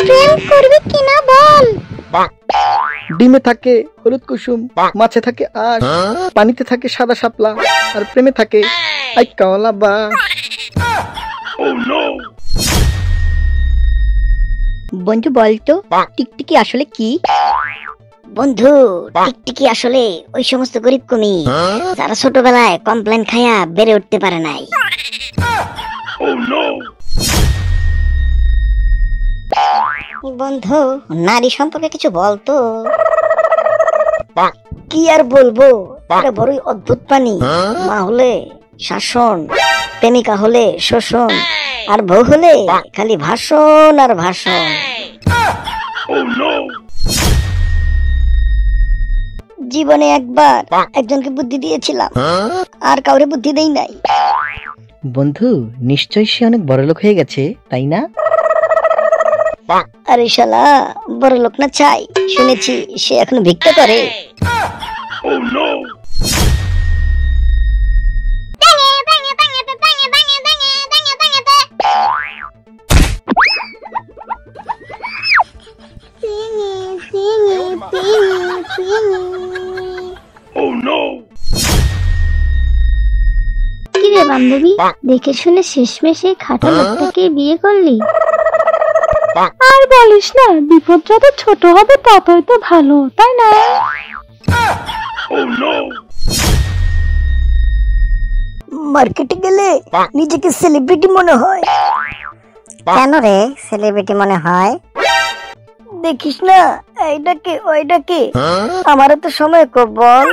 প্রেম করবি কিনা বল। ডিমে থাকে হলুদ কুসুম, মাছে থাকে আঁশ, পানিতে থাকে সাদা শাপলা, আর প্রেমে থাকে আইকাওয়ালা বাস। বন্ধু বলতো টিকটিকি আসলে কি? বন্ধু, টিকটিকি আসলে ওই সমস্ত গরিব কুমির যারা ছোটবেলায় কমপ্লেন খায়া বেড়ে উঠতে পারে নাই। বন্ধু, নারী সম্পর্কে কিছু বলতো। কি আর বলবো, এটা বড়ই অদ্ভুত প্রাণী। মা হলে শাসন, প্রেমিকা হলে শোষণ, আর বউ হলে খালি ভাষণ আর ভাষণ। জীবনে একবার একজনকে বুদ্ধি দিয়েছিলাম, আর কাউরে বুদ্ধি দেই নাই। বন্ধু, নিশ্চয়ই সে অনেক বড়লোক হয়ে গেছে, তাই না? আরে শালা, বড় লোক না চাই, শুনেছি সে এখন ভিক্ষা করে। কিরে বান্ধবী, দেখে শুনে শেষমেশ এই খাঁটা লোকটাকে বিয়ে করলি? আর বলিস না, বিপদ যত ছোট হবে ততই তো ভালো, তাই না? মার্কেটে গেলে নিজেকে সেলিব্রিটি মনে হয়। কেন রে সেলিব্রিটি মনে হয়? দেখিস না, এইটাকে ওইটাকে, আমারও তো সময় কর বল।